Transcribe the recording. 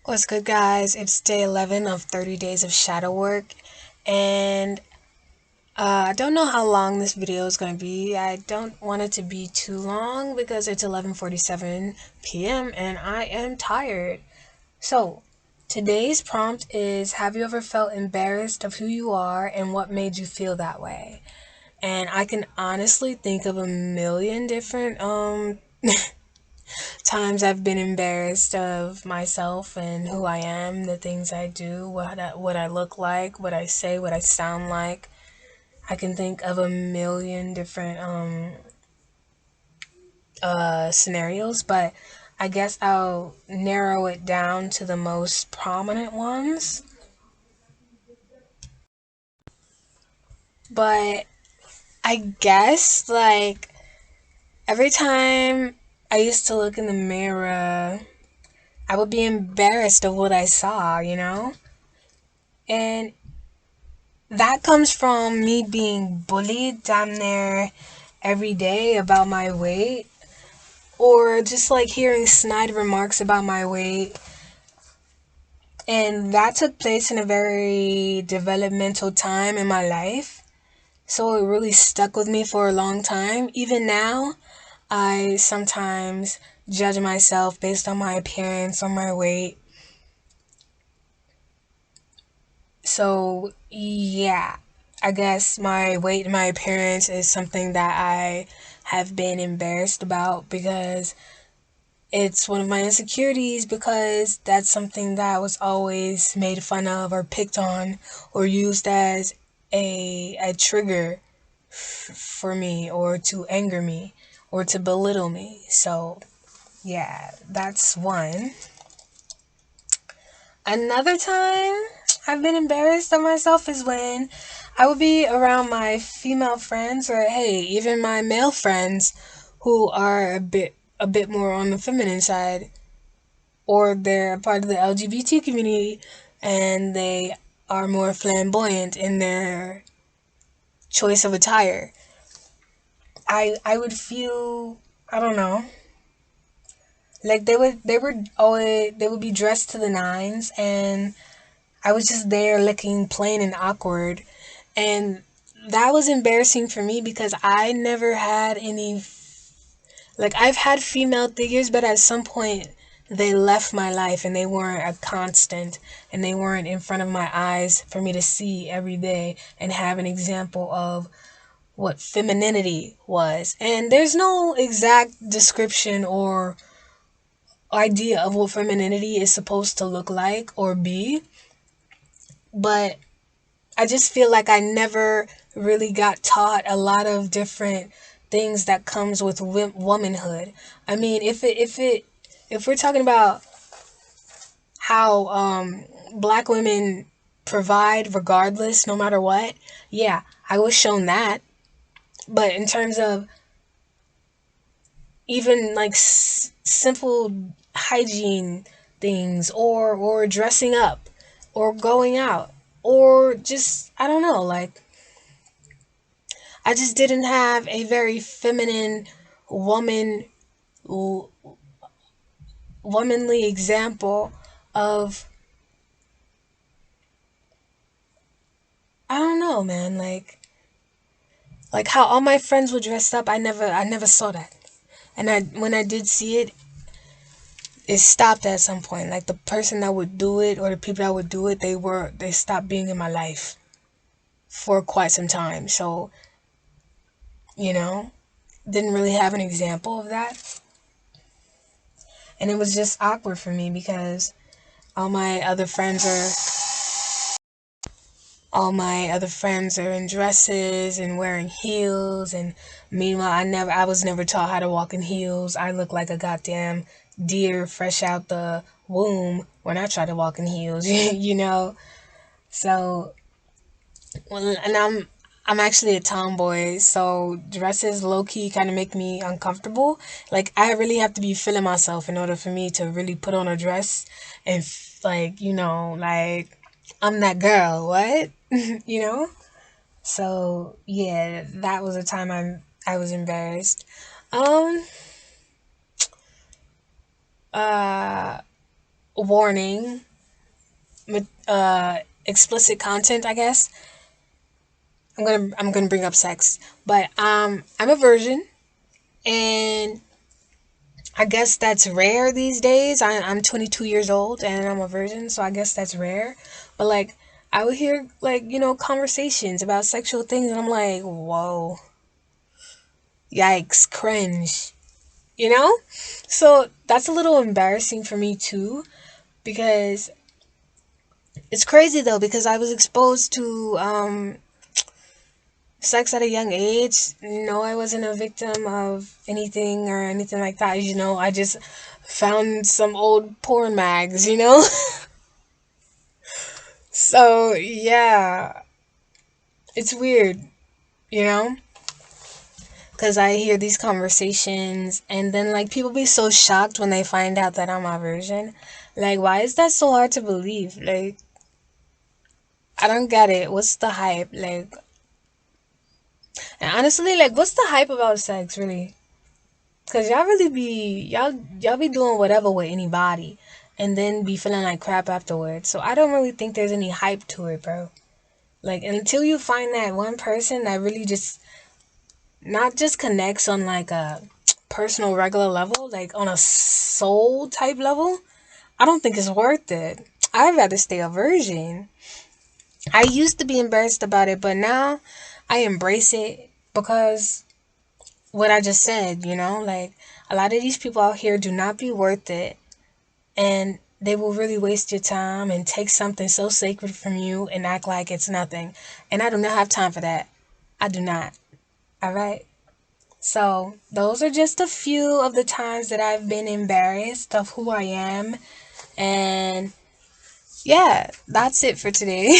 What's good, guys? It's day 11 of 30 days of shadow work, and I don't know how long this video is going to be. I don't want it to be too long because it's 11:47 p.m. and I am tired. So, today's prompt is: have you ever felt embarrassed of who you are and what made you feel that way? And I can honestly think of a million different times I've been embarrassed of myself and who I am, the things I do, what I look like, what I say, what I sound like. I can think of a million different scenarios, but I guess I'll narrow it down to the most prominent ones. But I guess every time I used to look in the mirror, I would be embarrassed of what I saw, you know? And that comes from me being bullied damn near every day about my weight, or just like hearing snide remarks about my weight. And that took place in a very developmental time in my life. So it really stuck with me for a long time. Even now, I sometimes judge myself based on my appearance or my weight. So, yeah, I guess my weight and my appearance is something that I have been embarrassed about because it's one of my insecurities, because that's something that was always made fun of or picked on or used as a trigger for me, or to anger me, or to belittle me. So, yeah, that's one. Another time I've been embarrassed of myself is when I would be around my female friends, or hey, even my male friends who are a bit more on the feminine side, or they're a part of the LGBT community and they are more flamboyant in their choice of attire. I would feel, I don't know, like they would be dressed to the nines, and I was just there looking plain and awkward. And that was embarrassing for me because I never had any, like, I've had female figures, but at some point they left my life and they weren't a constant, and they weren't in front of my eyes for me to see every day and have an example of what femininity was. And there's no exact description or idea of what femininity is supposed to look like or be, but I just feel like I never really got taught a lot of different things that comes with womanhood. I mean, if we're talking about how black women provide regardless, no matter what, yeah, I was shown that. But in terms of even like simple hygiene things, or dressing up, or going out, or just, I don't know, like, I just didn't have a very feminine woman womanly example of, I don't know, man, like how all my friends were dressed up. I never saw that. And I when I did see it, it stopped at some point. Like, the person that would do it, or the people that would do it, they stopped being in my life for quite some time. So, you know, didn't really have an example of that. And it was just awkward for me because all my other friends are all my other friends are in dresses and wearing heels, and meanwhile I was never taught how to walk in heels. I look like a goddamn deer fresh out the womb when I try to walk in heels. You know. So, well, and I'm actually a tomboy, so dresses low key kind of make me uncomfortable. Like, I really have to be feeling myself in order for me to really put on a dress and like, like, I'm that girl. What? You know? So, yeah, that was a time I was embarrassed. Um uh warning, explicit content, I guess. I'm gonna bring up sex, but I'm a virgin, and I guess that's rare these days. I'm 22 years old and I'm a virgin, so I guess that's rare. But like, I would hear like conversations about sexual things, and I'm like, whoa, yikes, cringe, you know. So that's a little embarrassing for me too, because it's crazy though, because I was exposed to sex at a young age. I wasn't a victim of anything or anything like that. I just found some old porn mags. So, yeah, it's weird, you know? Because I hear these conversations, and then, like, people be so shocked when they find out that I'm a virgin. Like, why is that so hard to believe? Like, I don't get it. What's the hype? Like, and honestly, like, what's the hype about sex, really? Cause y'all really be y'all be doing whatever with anybody, and then be feeling like crap afterwards. So I don't really think there's any hype to it, bro. Like until you find that one person that really just not just connects on like a personal regular level, like on a soul type level, I don't think it's worth it. I'd rather stay a virgin. I used to be embarrassed about it, but now I embrace it because what I just said, like a lot of these people out here do not be worth it, and they will really waste your time and take something so sacred from you and act like it's nothing. And I do not have time for that. I do not. All right. So, those are just a few of the times that I've been embarrassed of who I am. And yeah, that's it for today.